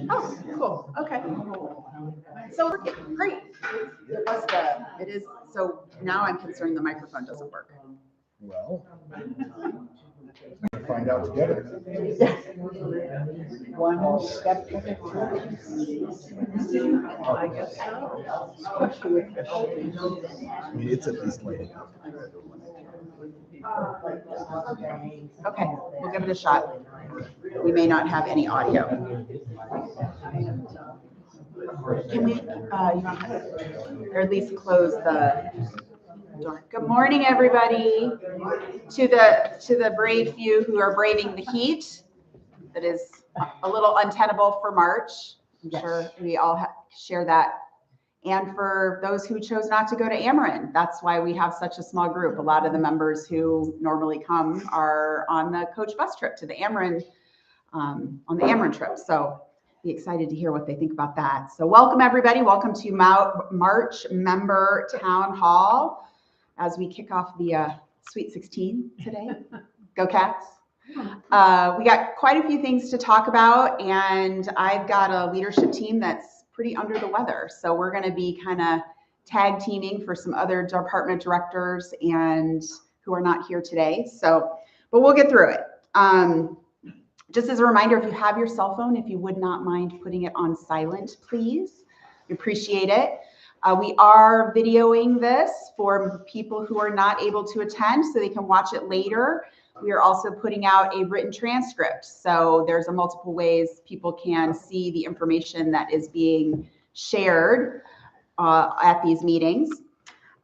Oh, cool. Okay. So great. It is. So now I'm concerned the microphone doesn't work. Well, find out together. One step at a time. I guess so. Especially with the I mean, it's at least lighting up. Okay, we'll give it a shot. We may not have any audio. Can we, or at least close the door? Good morning, everybody. To the brave few who are braving the heat, that is a little untenable for March. I'm sure we all share that. And for those who chose not to go to Ameren, that's why we have such a small group. A lot of the members who normally come are on the coach bus trip to the Ameren, on the Ameren trip. So be excited to hear what they think about that. So welcome everybody. Welcome to March Member Town Hall as we kick off the Sweet 16 today. Go Cats. We got quite a few things to talk about, and I've got a leadership team that's pretty under the weather. So we're going to be kind of tag teaming for some other department directors and who are not here today. So, but we'll get through it. Just as a reminder, if you have your cell phone, if you would not mind putting it on silent, please. We appreciate it. We are videoing this for people who are not able to attend so they can watch it later. We are also putting out a written transcript. So there's multiple ways people can see the information that is being shared at these meetings.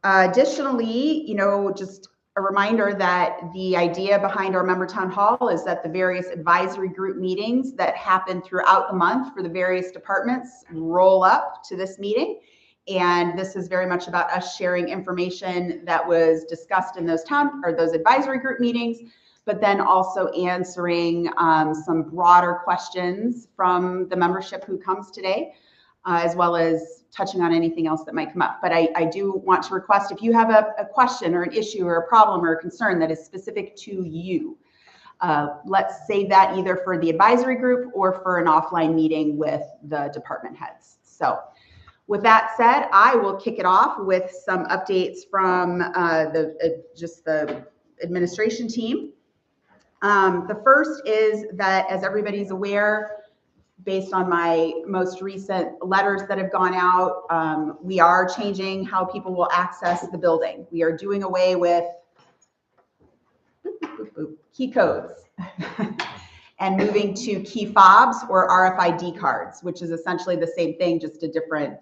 Additionally, just a reminder that the idea behind our member town hall is that the various advisory group meetings that happen throughout the month for the various departments roll up to this meeting. And this is very much about us sharing information that was discussed in those advisory group meetings, but then also answering some broader questions from the membership who comes today, as well as touching on anything else that might come up. But I do want to request, if you have a question or an issue or a problem or a concern that is specific to you, let's save that either for the advisory group or for an offline meeting with the department heads. So with that said, I will kick it off with some updates from the administration team. The first is that, as everybody's aware, based on my most recent letters that have gone out, we are changing how people will access the building. We are doing away with key codes and moving to key fobs or RFID cards, which is essentially the same thing, just a different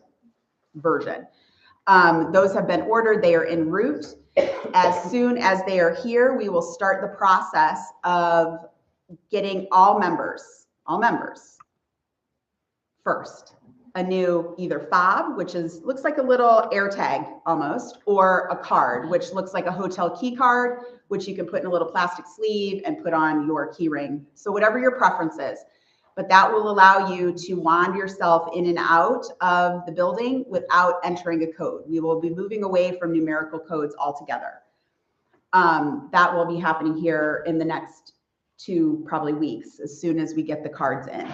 version. Those have been ordered. They are en route. As soon as they are here, we will start the process of getting all members first a new either fob, which looks like a little AirTag almost, or a card, which looks like a hotel key card, which you can put in a little plastic sleeve and put on your key ring. So whatever your preference is. But that will allow you to wand yourself in and out of the building without entering a code. We will be moving away from numerical codes altogether. That will be happening here in the next 2 probably weeks, as soon as we get the cards in.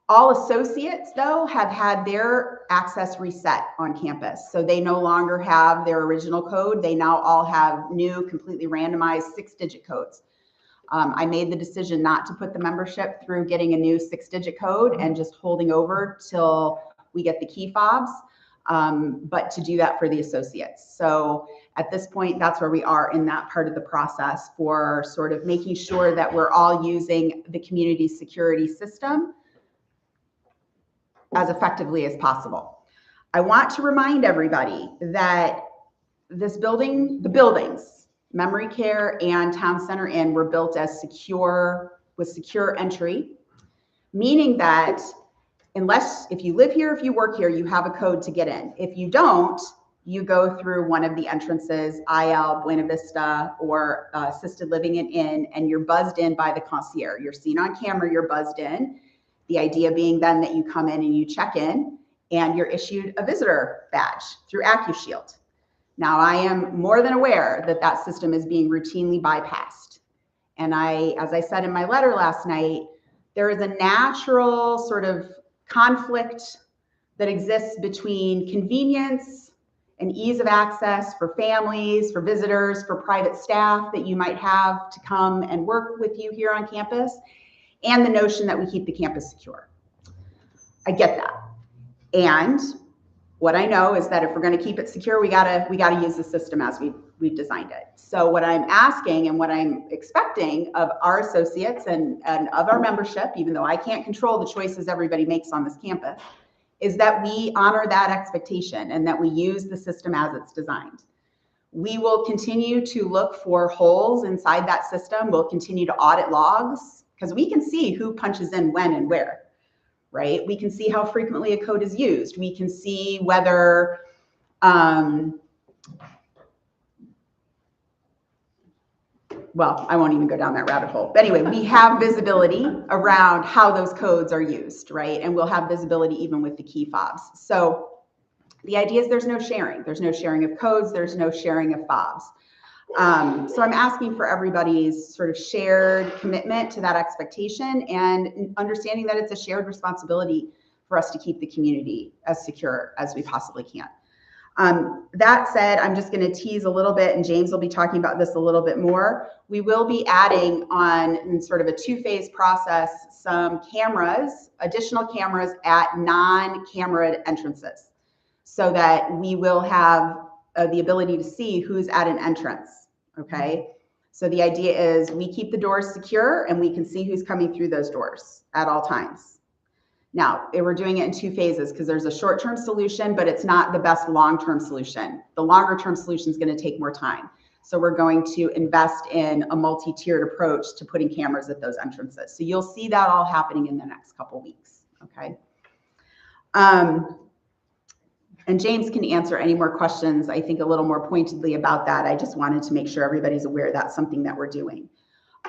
All associates, though, have had their access reset on campus. So they no longer have their original code. They now all have new, completely randomized 6-digit codes. I made the decision not to put the membership through getting a new 6-digit code and just holding over till we get the key fobs, but to do that for the associates. So at this point, that's where we are in that part of the process for sort of making sure that we're all using the community security system as effectively as possible. I want to remind everybody that this building, the buildings, Memory Care and Town Center Inn, were built as with secure entry, meaning that if you live here, if you work here, you have a code to get in. If you don't, you go through one of the entrances, IL, Buena Vista, or Assisted Living and Inn, and you're buzzed in by the concierge. You're seen on camera, you're buzzed in. The idea being then that you come in and you check in and you're issued a visitor badge through AccuShield. Now, I am more than aware that that system is being routinely bypassed. And as I said in my letter last night, there is a natural sort of conflict that exists between convenience and ease of access for families, for visitors, for private staff that you might have to come and work with you here on campus, and the notion that we keep the campus secure. I get that. And what I know is that if we're going to keep it secure, we gotta use the system as we've designed it. So what I'm asking and what I'm expecting of our associates and of our membership, even though I can't control the choices everybody makes on this campus, is that we honor that expectation and that we use the system as it's designed. We will continue to look for holes inside that system. We'll continue to audit logs because we can see who punches in when and where. Right? We can see how frequently a code is used. We can see whether, well, I won't even go down that rabbit hole. But anyway, we have visibility around how those codes are used, right? And we'll have visibility even with the key fobs. So the idea is there's no sharing. There's no sharing of codes. There's no sharing of fobs. So I'm asking for everybody's sort of shared commitment to that expectation and understanding that it's a shared responsibility for us to keep the community as secure as we possibly can. That said, I'm just going to tease a little bit, and James will be talking about this a little bit more. We will be adding on in sort of a two-phase process some cameras, additional cameras at non-camera entrances, so that we will have the ability to see who's at an entrance. Okay, so the idea is we keep the doors secure and we can see who's coming through those doors at all times. Now, we're doing it in two phases because there's a short-term solution, but it's not the best long-term solution. The longer-term solution is going to take more time. So we're going to invest in a multi-tiered approach to putting cameras at those entrances. So you'll see that all happening in the next couple weeks. Okay. And James can answer any more questions, I think, a little more pointedly about that. I just wanted to make sure everybody's aware that's something that we're doing.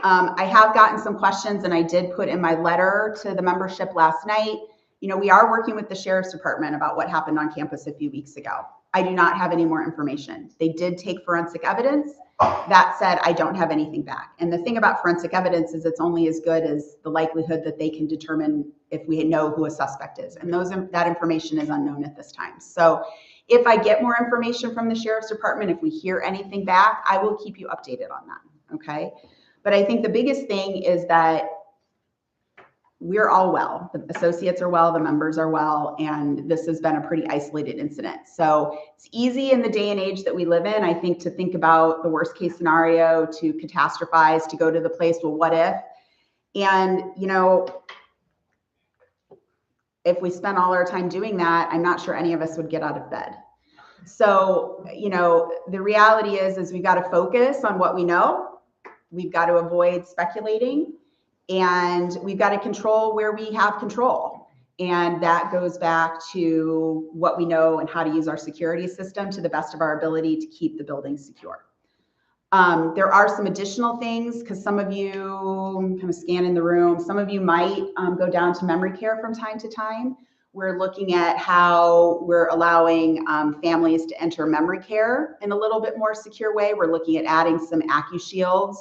I have gotten some questions, and I did put in my letter to the membership last night. You know, we are working with the Sheriff's Department about what happened on campus a few weeks ago. I do not have any more information. They did take forensic evidence. That said, I don't have anything back. And the thing about forensic evidence is it's only as good as the likelihood that they can determine if we know who a suspect is. And that information is unknown at this time. So if I get more information from the Sheriff's Department, if we hear anything back, I will keep you updated on that, okay? But I think the biggest thing is that we're all well. The associates are well, the members are well, and this has been a pretty isolated incident. So it's easy in the day and age that we live in, I think, to think about the worst case scenario, to catastrophize, to go to the place, well, what if? And, you know, if we spent all our time doing that, I'm not sure any of us would get out of bed. So, you know, the reality is we've got to focus on what we know. We've got to avoid speculating. And we've got to control where we have control. And that goes back to what we know and how to use our security system to the best of our ability to keep the building secure. There are some additional things because some of you, I'm kind of scanning the room, some of you might go down to memory care from time to time. We're looking at how we're allowing families to enter memory care in a little bit more secure way. We're looking at adding some AccuShields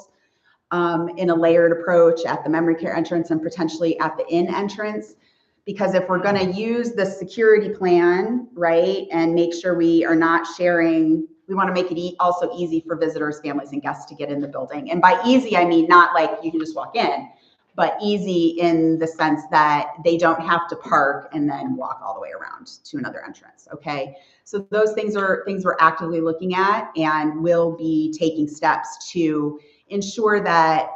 in a layered approach at the memory care entrance and potentially at the in entrance. Because if we're going to use the security plan, right, and make sure we are not sharing, we want to make it also easy for visitors, families, and guests to get in the building. And by easy, I mean not like you can just walk in, but easy in the sense that they don't have to park and then walk all the way around to another entrance, okay? So those things are things we're actively looking at and will be taking steps to ensure that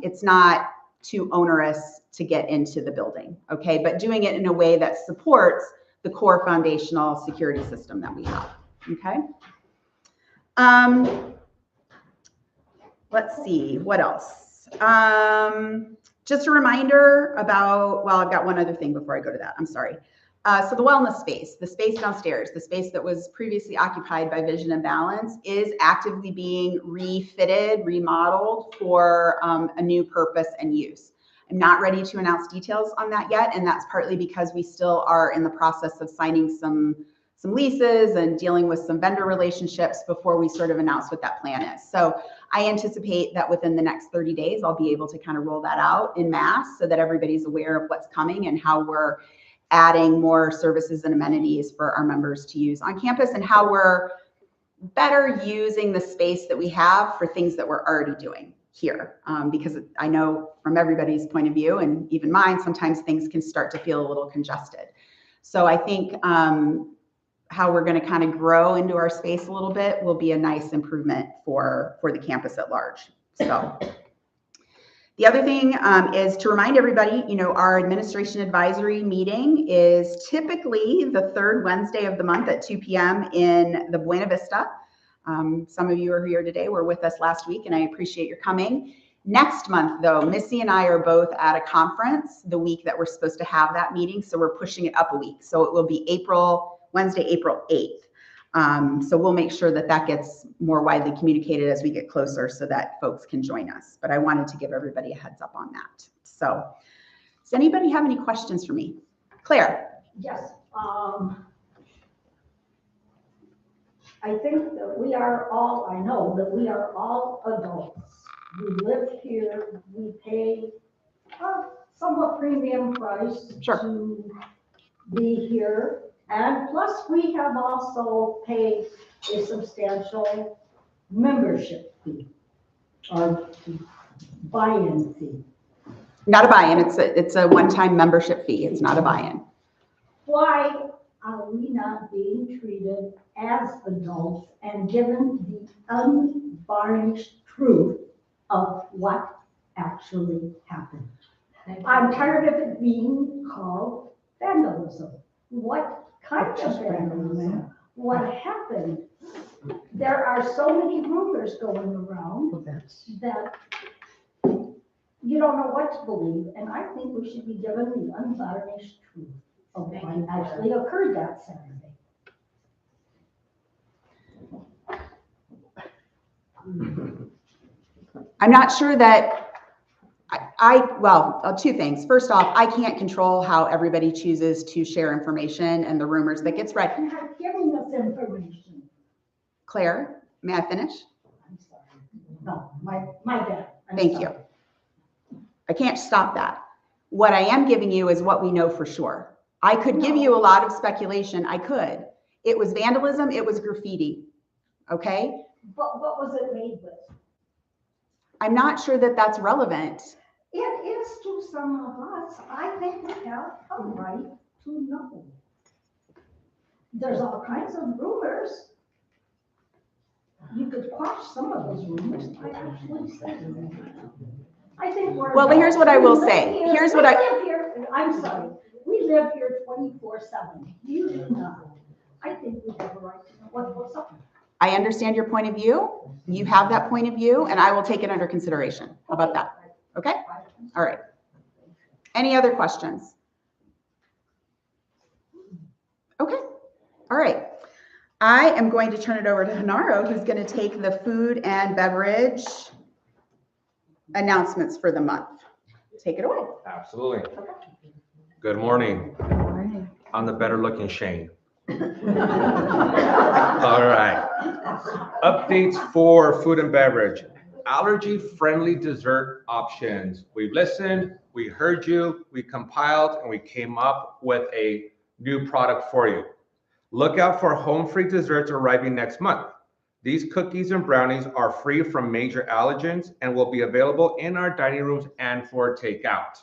it's not too onerous to get into the building, okay? But doing it in a way that supports the core foundational security system that we have, okay? Let's see, what else? Just a reminder about, well, I've got one other thing before I go to that, I'm sorry. So the wellness space, the space downstairs, the space that was previously occupied by Vision and Balance is actively being refitted, remodeled for a new purpose and use. I'm not ready to announce details on that yet, and that's partly because we still are in the process of signing some some leases and dealing with some vendor relationships before we sort of announce what that plan is. So I anticipate that within the next 30 days, I'll be able to kind of roll that out en masse so that everybody's aware of what's coming and how we're adding more services and amenities for our members to use on campus, and how we're better using the space that we have for things that we're already doing here. Because I know from everybody's point of view, and even mine, sometimes things can start to feel a little congested. So I think how we're going to kind of grow into our space a little bit will be a nice improvement for the campus at large. So the other thing is to remind everybody, our administration advisory meeting is typically the third Wednesday of the month at 2 p.m. in the Buena Vista. Some of you are here today, were with us last week, and I appreciate your coming. Next month, though, Missy and I are both at a conference the week that we're supposed to have that meeting, so we're pushing it up a week. So it will be Wednesday, April 8th. So we'll make sure that that gets more widely communicated as we get closer so that folks can join us. But I wanted to give everybody a heads up on that. So does anybody have any questions for me? Claire? Yes. I think that I know that we are all adults. We live here, we pay a somewhat premium price Sure. to be here. And plus we have also paid a substantial membership fee or buy-in fee. Not a buy-in, it's a one-time membership fee. It's not a buy-in. Why are we not being treated as adults and given the unvarnished truth of what actually happened? I'm tired of it being called vandalism. What kind of vandalism? What happened? There are so many rumors going around that you don't know what to believe, and I think we should be given the unvarnished truth of what actually occurred that Saturday. I'm not sure that well, two things. First off, I can't control how everybody chooses to share information and the rumors that get spread. You're not giving us information. Claire, may I finish? I'm sorry. No, my bad. Thank you. I can't stop that. What I am giving you is what we know for sure. I could give you a lot of speculation. I could. It was vandalism. It was graffiti. Okay? But what was it made with? I'm not sure that that's relevant. It is to some of us. I think we have a right to know. There's all kinds of rumors. You could quash some of those rumors. I actually said I think we're. Well, here's what I will say. Here's what I'm sorry. We live here 24/7. You do not. I think we have a right to know what goes on. I understand your point of view. You have that point of view, and I will take it under consideration. How about that? Okay? All right. Any other questions? Okay. All right. I am going to turn it over to Hanaro, who's going to take the food and beverage announcements for the month. Take it away. Absolutely. Good morning. Good morning. I'm the better looking Shane. All right. Updates for food and beverage. Allergy-friendly dessert options. We've listened, we heard you, we compiled, and we came up with a new product for you. Look out for home-free desserts arriving next month. These cookies and brownies are free from major allergens and will be available in our dining rooms and for takeout.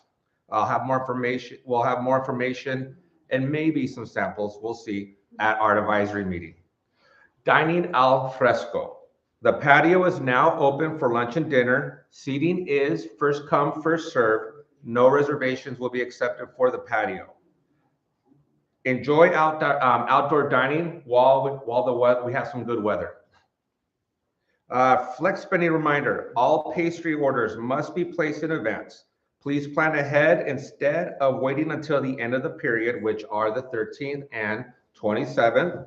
We'll have more information and maybe some samples, we'll see, at our advisory meeting. Dining al fresco. The patio is now open for lunch and dinner. Seating is first come, first serve. No reservations will be accepted for the patio. Enjoy outdoor dining while we have some good weather. Flex spending reminder, all pastry orders must be placed in advance. Please plan ahead instead of waiting until the end of the period, which are the 13th and 27th,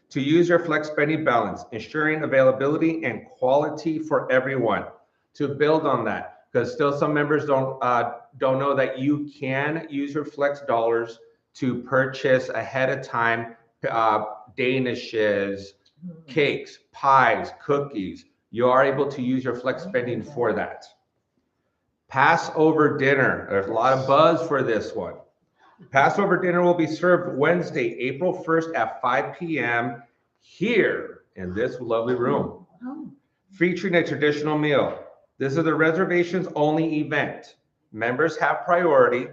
to use your flex spending balance, ensuring availability and quality for everyone. To build on that, because still some members don't know that you can use your flex dollars to purchase ahead of time danishes, cakes, pies, cookies. You are able to use your flex spending for that. Passover dinner. There's a lot of buzz for this one. Passover dinner will be served Wednesday, April 1st at 5 p.m. here in this lovely room, featuring a traditional meal. This is a reservations only event. Members have priority.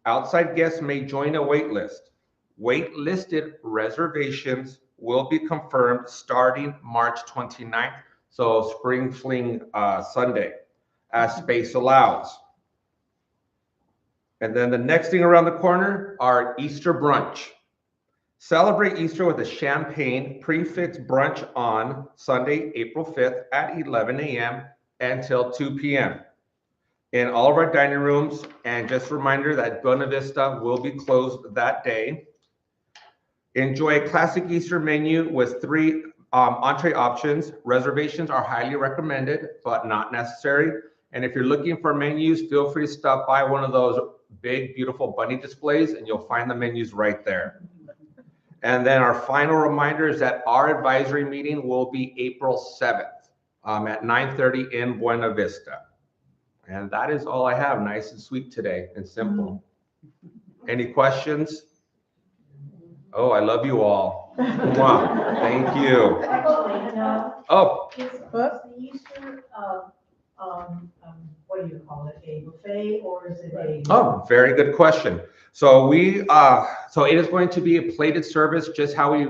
Outside guests may join a wait list. Wait-listed reservations will be confirmed starting March 29th, so Spring Fling Sunday, as space allows. And then the next thing around the corner are Easter brunch. Celebrate Easter with a champagne prefix brunch on Sunday, April 5th at 11 a.m. until 2 p.m. in all of our dining rooms. And just a reminder that Buena Vista will be closed that day. Enjoy a classic Easter menu with 3 entree options. Reservations are highly recommended, but not necessary. And if you're looking for menus, feel free to stop by one of those big, beautiful bunny displays, and you'll find the menus right there. And then our final reminder is that our advisory meeting will be April 7th at 9:30 in Buena Vista. And that is all I have. Nice and sweet today and simple. Any questions? Oh, I love you all. Mwah. Thank you. Oh, Is the Easter, what do you call it, a buffet or is it a? oh, very good question. So so it is going to be a plated service, just how we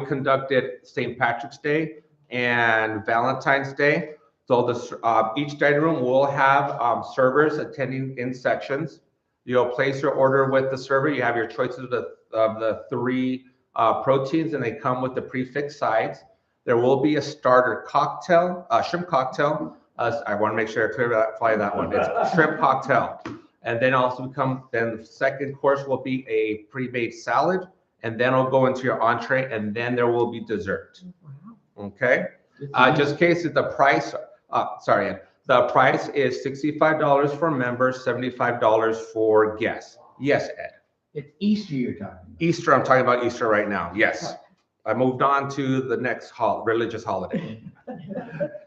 conducted St. Patrick's Day and Valentine's Day. So each dining room will have servers attending in sections. You'll place your order with the server. You have your choices of the 3 proteins, and they come with the prefix sides. There will be a starter cocktail, shrimp cocktail. I want to make sure I clarify that one. It's shrimp cocktail. And then then the second course will be a pre-made salad, and then it'll go into your entree, and then there will be dessert. Okay? Just in case the price, the price is $65 for members, $75 for guests. Yes, Ed? It's Easter you're talking about. Easter, I'm talking about Easter right now. Yes. I moved on to the next religious holiday.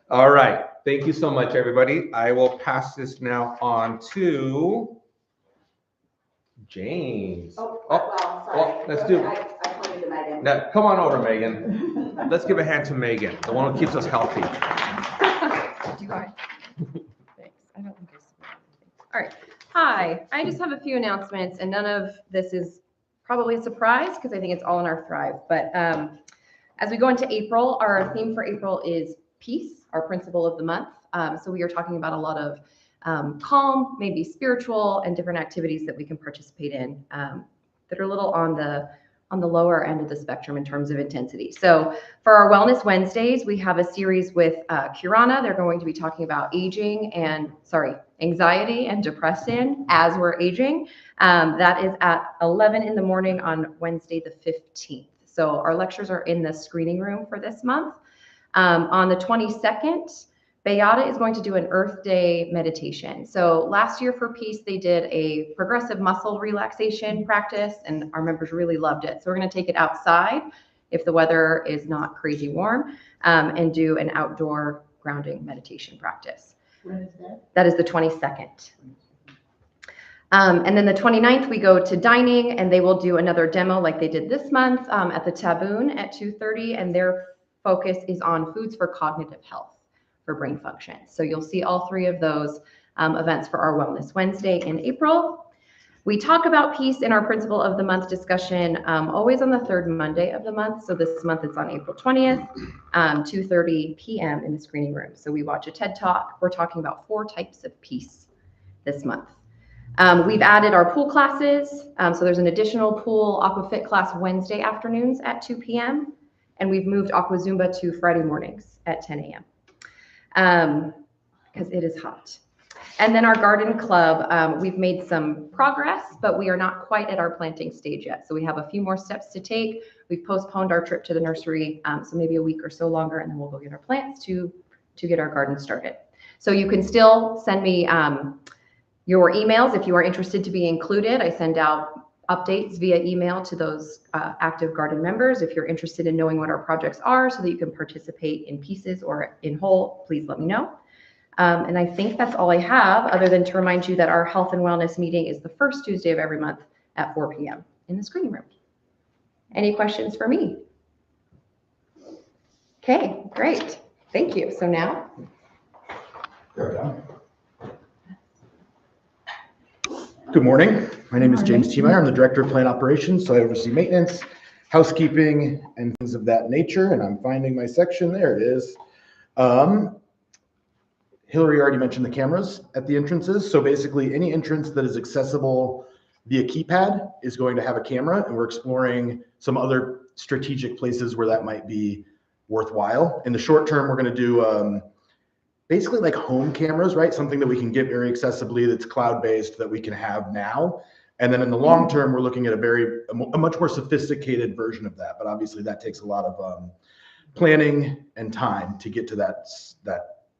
All right. Thank you so much, everybody. I will pass this now on to James. Well, let's do. I pointed to Megan. Now, come on over, Megan. Let's give a hand to Megan, the one who keeps us healthy. Do I? Thanks. I don't think I see anything. All right. Hi. I just have a few announcements, and none of this is probably a surprise because I think it's all in our Thrive. But as we go into April, our theme for April is peace, our principle of the month. So we are talking about a lot of calm, maybe spiritual, and different activities that we can participate in that are a little on the lower end of the spectrum in terms of intensity. So for our Wellness Wednesdays, we have a series with Kirana. They're going to be talking about anxiety and depression as we're aging. That is at 11 in the morning on Wednesday, the 15th. So our lectures are in the screening room for this month. On the 22nd, Beata is going to do an Earth Day meditation. So last year for Peace, they did a progressive muscle relaxation practice, and our members really loved it. So we're going to take it outside if the weather is not crazy warm, and do an outdoor grounding meditation practice. When is that? That is the 22nd. And then the 29th, we go to dining, and they will do another demo like they did this month at the Taboon at 2:30, and their focus is on foods for cognitive health, for brain function. So you'll see all 3 of those events for our Wellness Wednesday in April. We talk about peace in our Principle of the Month discussion always on the 3rd Monday of the month. So this month it's on April 20th, 2:30 p.m. in the screening room. So we watch a TED Talk. We're talking about 4 types of peace this month. We've added our pool classes. So there's an additional pool aquafit class Wednesday afternoons at 2 p.m. And we've moved Aqua Zumba to Friday mornings at 10 a.m. Because it is hot. And then our garden club, we've made some progress, but we are not quite at our planting stage yet. So we have a few more steps to take. We've postponed our trip to the nursery, so maybe a week or so longer, and then we'll go get our plants to get our garden started. So you can still send me your emails if you are interested to be included. I send out updates via email to those active garden members. If you're interested in knowing what our projects are so that you can participate in pieces or in whole, please let me know. And I think that's all I have, other than to remind you that our health and wellness meeting is the first Tuesday of every month at 4 p.m. in the screening room. Any questions for me? Okay, great. Thank you. So now, Good morning. My name is James T. Meyer. I'm the Director of Plant Operations, so I oversee maintenance, housekeeping, and things of that nature. And I'm finding my section. There it is. Hillary already mentioned the cameras at the entrances. So basically, any entrance that is accessible via keypad is going to have a camera, and we're exploring some other strategic places where that might be worthwhile. In the short term, we're going to do basically like home cameras, right? Something that we can get very accessibly that's cloud-based that we can have now. And then in the long term, we're looking at a much more sophisticated version of that. But obviously that takes a lot of planning and time to get to that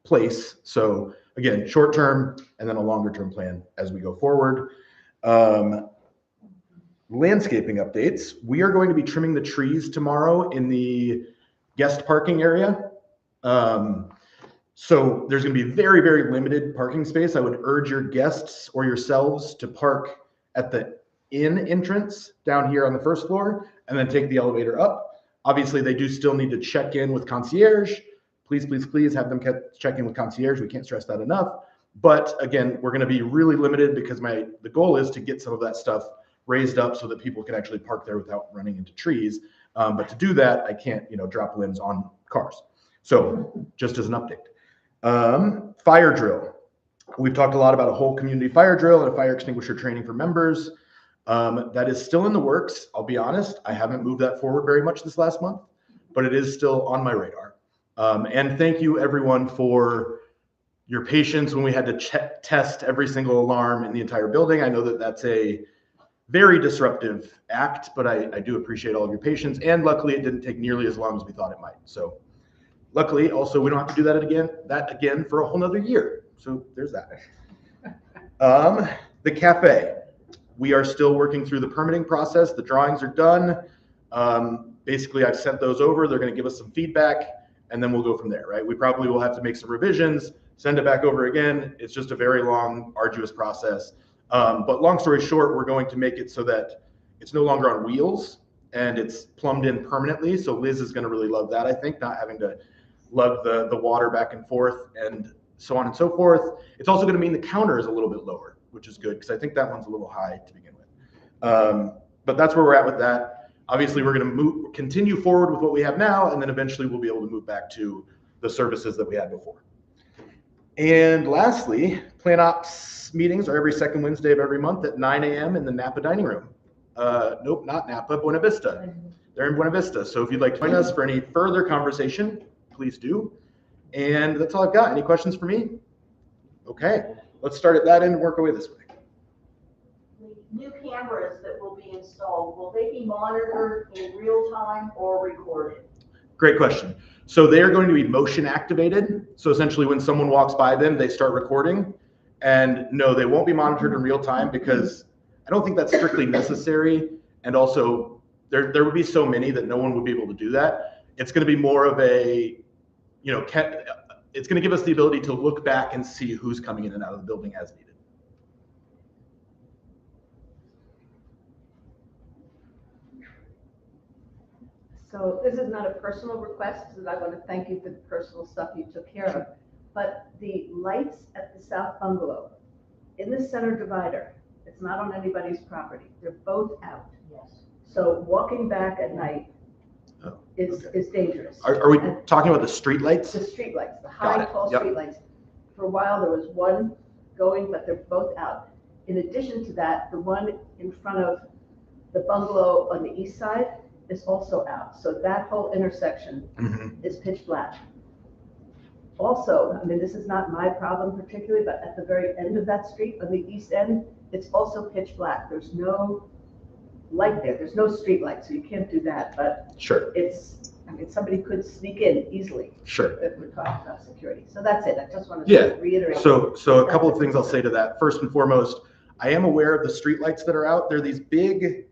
place. So again, short term and then a longer term plan as we go forward. Landscaping updates. We are going to be trimming the trees tomorrow in the guest parking area. So there's going to be very, very limited parking space. I would urge your guests or yourselves to park at the inn entrance down here on the first floor and then take the elevator up. Obviously, they do still need to check in with concierge. Please, please, please have them check in with concierge. We can't stress that enough. But again, we're going to be really limited because the goal is to get some of that stuff raised up so that people can actually park there without running into trees. But to do that, I can't, drop limbs on cars. So just as an update. Fire drill. We've talked a lot about a whole community fire drill and a fire extinguisher training for members. That is still in the works. I'll be honest, I haven't moved that forward very much this last month, but it is still on my radar. And thank you everyone for your patience when we had to test every single alarm in the entire building. I know that that's a very disruptive act, but I do appreciate all of your patience. And luckily it didn't take nearly as long as we thought it might. So luckily, also, we don't have to do that again for a whole nother year. So there's that. The cafe. We are still working through the permitting process. The drawings are done. Basically, I've sent those over. They're going to give us some feedback, and then we'll go from there, right? We probably will have to make some revisions, send it back over again. It's just a very long, arduous process. But long story short, we're going to make it so that it's no longer on wheels and it's plumbed in permanently. So Liz is going to really love that, I think, not having to lug the water back and forth and so on and so forth. It's also going to mean the counter is a little bit lower, which is good because I think that one's a little high to begin with. But that's where we're at with that. Obviously, we're going to continue forward with what we have now, and then eventually we'll be able to move back to the services that we had before. And lastly, Plan Ops meetings are every second Wednesday of every month at 9 a.m. in the Napa dining room. Nope, not Napa, Buena Vista. They're in Buena Vista. So if you'd like to join us for any further conversation, please do. And that's all I've got. Any questions for me? Okay, let's start at that end and work our way this way. New cameras that will be installed, will they be monitored in real time or recorded? Great question. So they are going to be motion activated. So essentially when someone walks by them, they start recording. And no, they won't be monitored in real time because I don't think that's strictly necessary. And also there would be so many that no one would be able to do that. It's going to be more of a, it's going to give us the ability to look back and see who's coming in and out of the building as needed. So this is not a personal request, because I want to thank you for the personal stuff you took care of. But the lights at the South Bungalow, in the center divider, it's not on anybody's property. They're both out. Yes. So walking back at night is dangerous. Are we talking about the street lights? The street lights, the high, tall Yep. street lights. For a while, there was one going, but they're both out. In addition to that, the one in front of the bungalow on the east side is also out. So that whole intersection is pitch black. Also, I mean, this is not my problem particularly, but at the very end of that street, on the east end, it's also pitch black. There's no light there. There's no street light, so you can't do that. But Sure. Somebody could sneak in easily. Sure. If we're talking about security. So that's it. I just wanted Yeah. to reiterate. So a couple of things I'll say to that. First and foremost, I am aware of the streetlights that are out. They're these big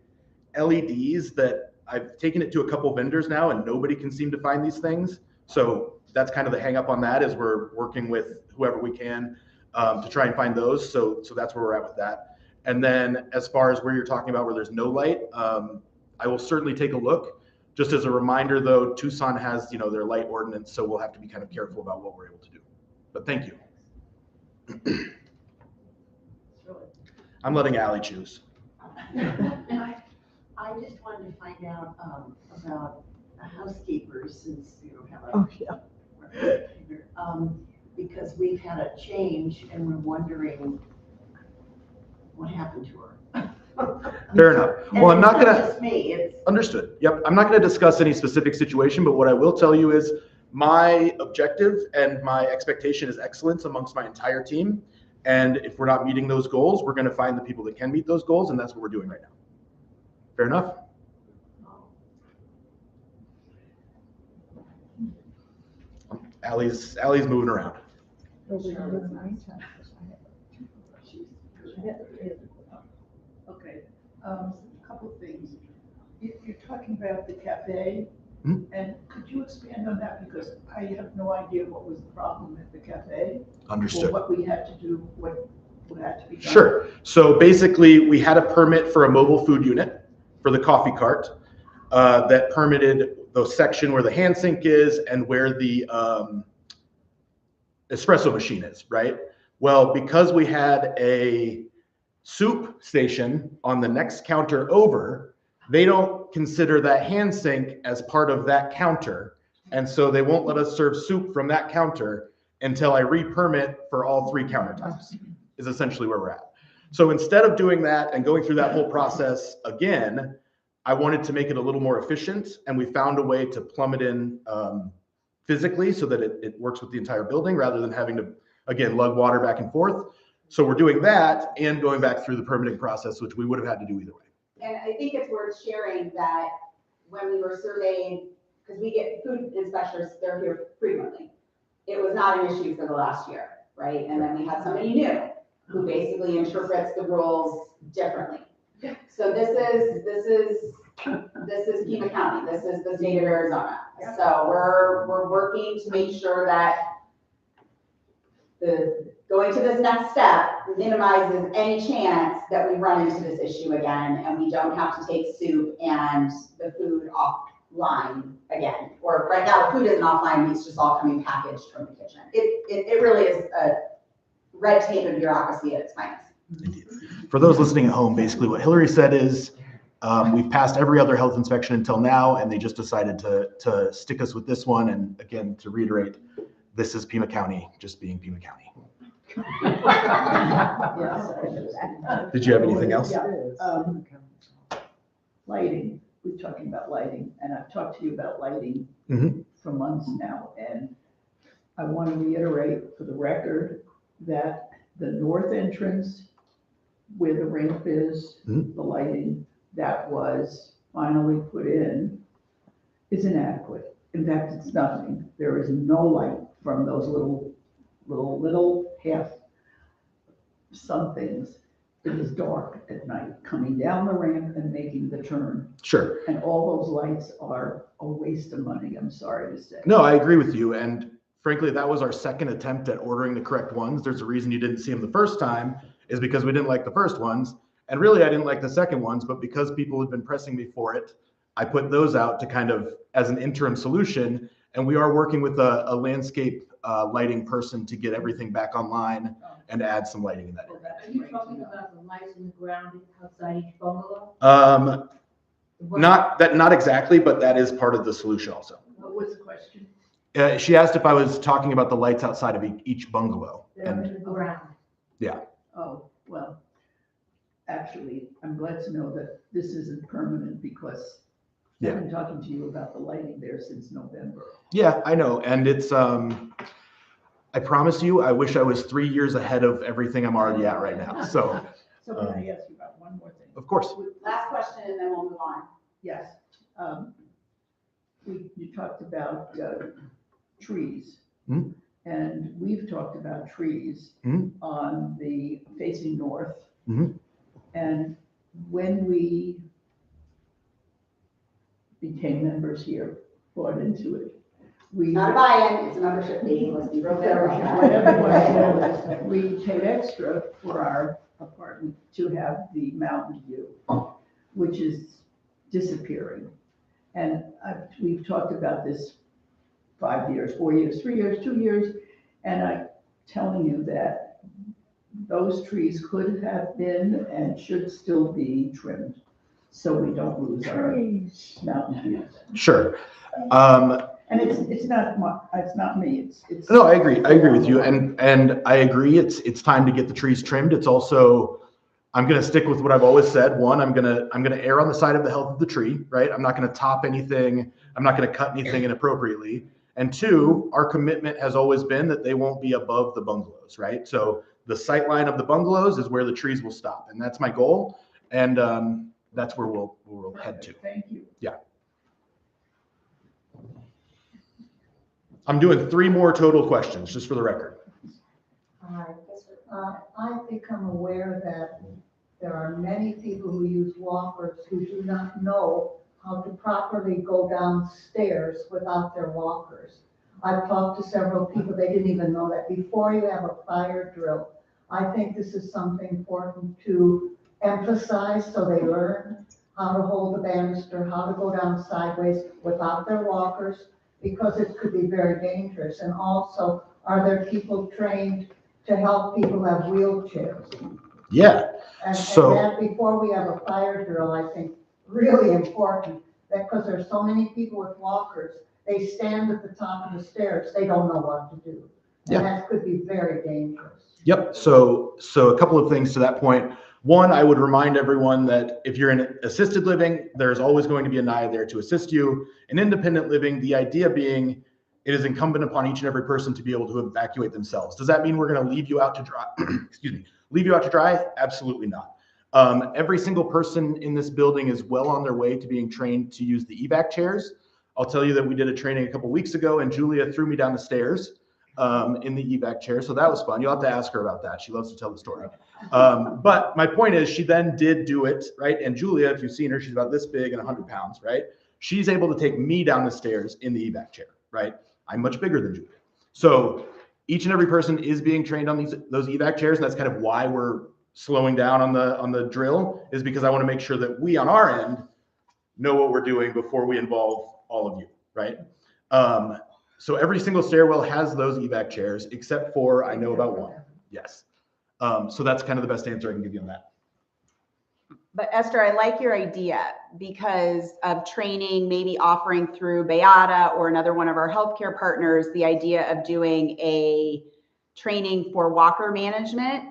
LEDs that I've taken it to a couple vendors now and nobody can seem to find these things. So that's kind of the hang up on that, is we're working with whoever we can to try and find those. So that's where we're at with that. And then as far as where you're talking about where there's no light, I will certainly take a look. Just as a reminder though, Tucson has, their light ordinance, so we'll have to be kind of careful about what we're able to do. But thank you. I'm letting Allie choose. I just wanted to find out about housekeepers, since you don't have a. Oh, yeah. Because we've had a change and we're wondering what happened to her. Fair enough. Well, I'm not And it's gonna, just me, it's. understood. Yep. I'm not gonna discuss any specific situation, but what I will tell you is my objective and my expectation is excellence amongst my entire team. And if we're not meeting those goals, we're gonna find the people that can meet those goals, and that's what we're doing right now. Fair enough? Allie's moving around. Okay, a couple of things. You're talking about the cafe, Hmm? and could you expand on that? Because I have no idea what was the problem at the cafe. Or Understood. what we had to do, what had to be done. Sure. So basically, we had a permit for a mobile food unit for the coffee cart that permitted the section where the hand sink is and where the espresso machine is, right? Well, because we had a soup station on the next counter over, they don't consider that hand sink as part of that counter. And so they won't let us serve soup from that counter until I re-permit for all 3 countertops, is essentially where we're at. So instead of doing that and going through that whole process again, I wanted to make it a little more efficient, and we found a way to plumb it in physically so that it works with the entire building rather than having to, again, lug water back and forth. So we're doing that and going back through the permitting process, which we would have had to do either way. And I think it's worth sharing that when we were surveying, because we get food inspectors, they're here frequently. It was not an issue for the last year, right? And then we had somebody new who basically interprets the rules differently. So this is Pima County, this is the state of Arizona. So we're working to make sure that going to this next step minimizes any chance that we run into this issue again and we don't have to take soup and the food offline again. Or right now, the food isn't offline, it's just all coming packaged from the kitchen. It really is a red tape and bureaucracy at its finest. For those listening at home, basically what Hillary said is we've passed every other health inspection until now, and they just decided to stick us with this one. And again, to reiterate, this is Pima County, just being Pima County. Did you have anything else? Lighting, we're talking about lighting, and I've talked to you about lighting Mhm. for months now, and I want to reiterate for the record that the north entrance where the ramp is, Mhm. the lighting that was finally put in is inadequate. In fact, it's nothing. There is no light from those little half somethings. It is dark at night, coming down the ramp and making the turn. Sure. And all those lights are a waste of money, I'm sorry to say. No, I agree with you. And frankly, that was our second attempt at ordering the correct ones. There's a reason you didn't see them the first time, is because we didn't like the first ones. And really, I didn't like the second ones, but because people had been pressing me for it, I put those out to kind of as an interim solution. And we are working with a landscape lighting person to get everything back online and add some lighting in that area. Are you talking about the lights in the ground outside each bungalow? Not exactly, but that is part of the solution also. What was the question? She asked if I was talking about the lights outside of each bungalow. They're And in the ground. Oh, well, actually, I'm glad to know that this isn't permanent because I've been talking to you about the lighting there since November. yeah, I know. And it's, I promise you, I wish I was 3 years ahead of everything I'm already at right now. So, So can I ask you about one more thing? of course. Last question and then we'll move on. Yes. You talked about trees. Mhm. And we've talked about trees Mhm. on the facing north Mhm. And when we became members here, bought into it, we. Not a buy-in, it's a membership fee, let's be real clear about that. What everyone knows, we paid extra for our apartment to have the mountain view, which is disappearing. And we've talked about this 5 years, 4 years, 3 years, 2 years, and I'm telling you that those trees could have been and should still be trimmed, so we don't lose our mountain views. Sure. And it's not me, it's. No, I agree with you. And I agree, it's time to get the trees trimmed. It's also, I'm gonna stick with what I've always said. One, I'm gonna err on the side of the health of the tree, right? I'm not gonna top anything. I'm not gonna cut anything inappropriately. And two, our commitment has always been that they won't be above the bungalows, right? So the sight line of the bungalows is where the trees will stop, and that's my goal. And that's where we'll head to. Thank you. Yeah. I'm doing 3 more total questions, just for the record. I've become aware that there are many people who use walkers who do not know how to properly go downstairs without their walkers. I've talked to several people, they didn't even know that. Before you have a fire drill, I think this is something important to emphasize so they learn how to hold the banister, how to go down sideways without their walkers, because it could be very dangerous. And also, are there people trained to help people who have wheelchairs? Yeah. And So- that before we have a fire drill, I think really important, that because there's so many people with walkers, they stand at the top of the stairs, they don't know what to do. Yeah. And that could be very dangerous. Yep. So a couple of things to that point. One, I would remind everyone that if you're in assisted living, there's always going to be a NIA there to assist you. In independent living, the idea being it is incumbent upon each and every person to be able to evacuate themselves. Does that mean we're going to leave you out to dry? Excuse me. Leave you out to dry? Absolutely not. Every single person in this building is well on their way to being trained to use the evac chairs. I'll tell you that we did a training a couple weeks ago, and Julia threw me down the stairs in the evac chair. So that was fun. You'll have to ask her about that. She loves to tell the story. But my point is, she then did do it, right? And Julia, if you've seen her, she's about this big and 100 pounds, right? She's able to take me down the stairs in the evac chair, right? I'm much bigger than Julia. So each and every person is being trained on those evac chairs, and that's kind of why we're slowing down on the drill, is because I want to make sure that we on our end know what we're doing before we involve all of you, right? So every single stairwell has those evac chairs, except for I know about one. Yes. So that's kind of the best answer I can give you on that. But Esther, I like your idea because of training, maybe offering through Beata or another one of our healthcare partners, the idea of doing a training for walker management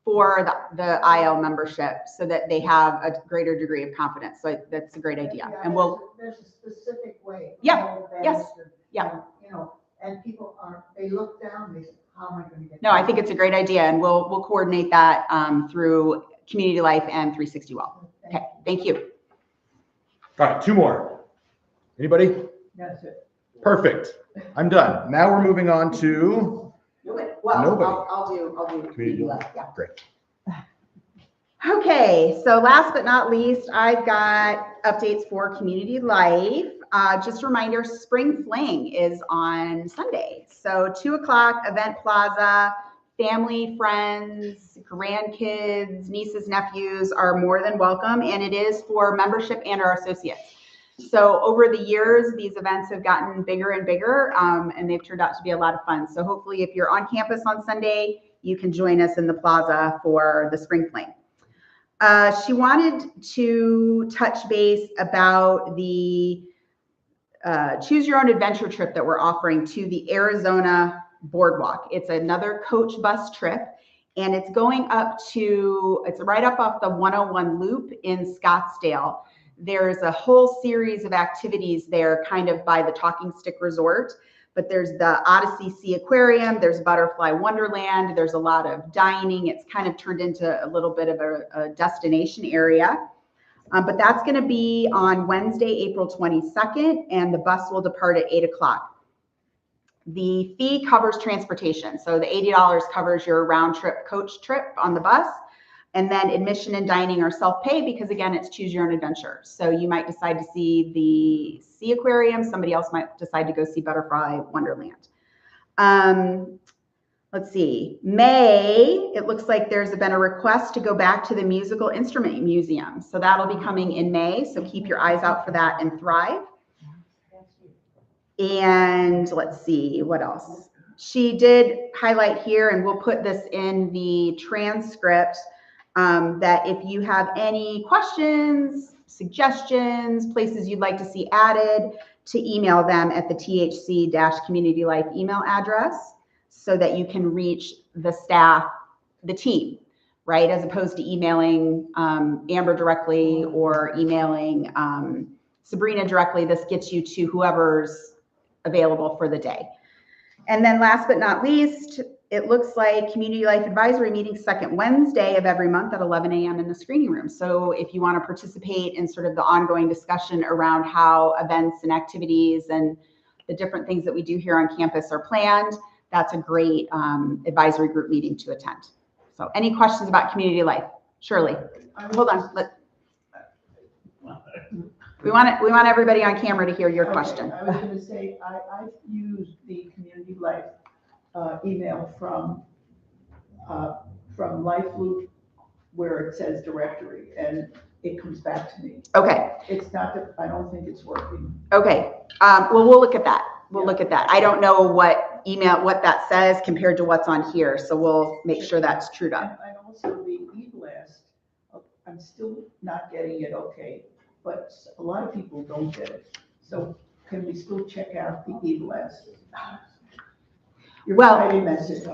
for the IL membership so that they have a greater degree of confidence. So that's a great idea. And There's a specific way. Yeah, yes, yeah. You know, and people they look down, they say, how am I going to get? No, I think it's a great idea, and we'll coordinate that through Community Life and 360 Well. Okay, thank you. All right, 2 more. Anybody? That's it. Perfect. I'm done. Now we're moving on to Nobody. Well, Nobody. I'll do Community Life. Yeah. Great. Okay, so last but not least, I've got updates for Community Life. Just a reminder, Spring Fling is on Sunday. So 2 o'clock, Event Plaza, family, friends, grandkids, nieces, nephews are more than welcome. And it is for membership and our associates. So over the years, these events have gotten bigger and bigger, and they've turned out to be a lot of fun. So hopefully if you're on campus on Sunday, you can join us in the plaza for the Spring Fling. She wanted to touch base about the Choose Your Own Adventure trip that we're offering to the Arizona Boardwalk. It's another coach bus trip, and it's going it's right up off the 101 loop in Scottsdale. There's a whole series of activities there kind of by the Talking Stick Resort, but there's the Odyssey Sea Aquarium, there's Butterfly Wonderland, there's a lot of dining. It's kind of turned into a little bit of a destination area. But that's going to be on Wednesday, April 22nd, and the bus will depart at 8 o'clock. The fee covers transportation. So the $80 covers your round trip coach trip on the bus. And then admission and dining are self-pay because again, it's choose your own adventure. So you might decide to see the Sea Aquarium. Somebody else might decide to go see Butterfly Wonderland. Let's see, May, it looks like there's been a request to go back to the Musical Instrument Museum. So that'll be coming in May. So keep your eyes out for that and Thrive. And let's see, what else? She did highlight here, and we'll put this in the transcript, that if you have any questions, suggestions, places you'd like to see added, to email them at the THC-Community Life email address so that you can reach the staff, the team, right? As opposed to emailing Amber directly or emailing Sabrina directly. This gets you to whoever's available for the day. And then last but not least, it looks like Community Life Advisory meeting second Wednesday of every month at 11 a.m. in the screening room. So if you want to participate in sort of the ongoing discussion around how events and activities and the different things that we do here on campus are planned, that's a great advisory group meeting to attend. So any questions about community life? Shirley, hold on. We want everybody on camera to hear your question. I was going to say, I've used the community life email from Life Loop where it says directory, and it comes back to me. Okay. It's not that, I don't think it's working. Okay. Well, we'll look at that. We'll look at that. I don't know what that says compared to what's on here. So we'll make sure that's trued up. And also the e-blast, I'm still not getting it okay, but a lot of people don't get it. So can we still check out the e-blast? Your Well, Friday message.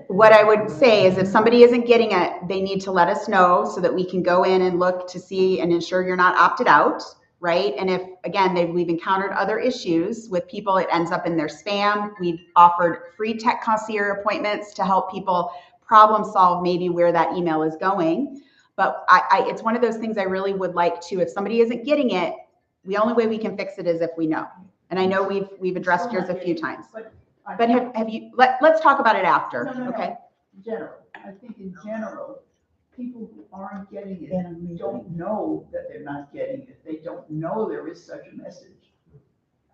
what I would say is if somebody isn't getting it, they need to let us know so that we can go in and look to see and ensure you're not opted out, right? And if, again, we've encountered other issues with people, it ends up in their spam. We've offered free tech concierge appointments to help people problem solve maybe where that email is going. But it's one of those things I really would like to, if somebody isn't getting it, the only way we can fix it is if we know. And I know we've addressed yours a few times. But have you, let's talk about it after, okay? In general, I think in general, people who aren't getting it don't know that they're not getting it. They don't know there is such a message.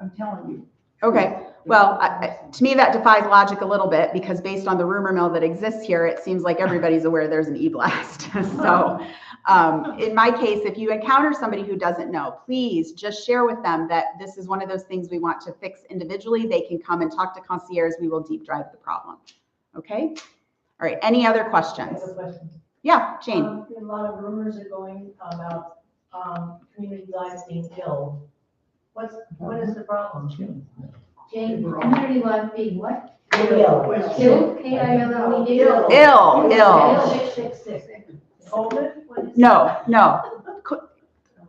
I'm telling you. Okay, well, to me, that defies logic a little bit because based on the rumor mill that exists here, it seems like everybody's aware there's an e-blast. So in my case, if you encounter somebody who doesn't know, please just share with them that this is one of those things we want to fix individually. They can come and talk to concierge. We will deep dive the problem. Okay? All right, any other questions? Yeah, Jane. A lot of rumors are going about community life being killed. What is the problem? Jane, community life being what? Ill. Ill, K-I-L-L-E-D. Ill. 666. COVID? No.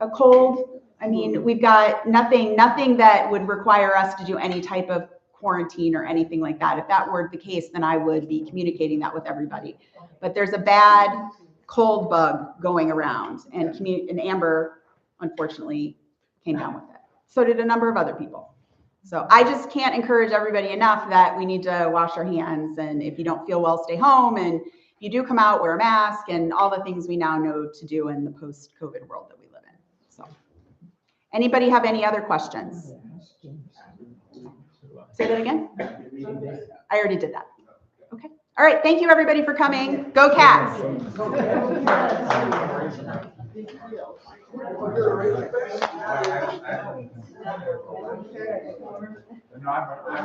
A cold. I mean, we've got nothing that would require us to do any type of quarantine or anything like that. If that were the case, then I would be communicating that with everybody. But there's a bad cold bug going around, and Amber, unfortunately, came down with it. So did a number of other people. So I just can't encourage everybody enough that we need to wash our hands. And if you don't feel well, stay home. And if you do come out, wear a mask and all the things we now know to do in the post-COVID world that we live in. So anybody have any other questions? Say that again? I already did that. Okay. All right. Thank you, everybody, for coming. Go Cats.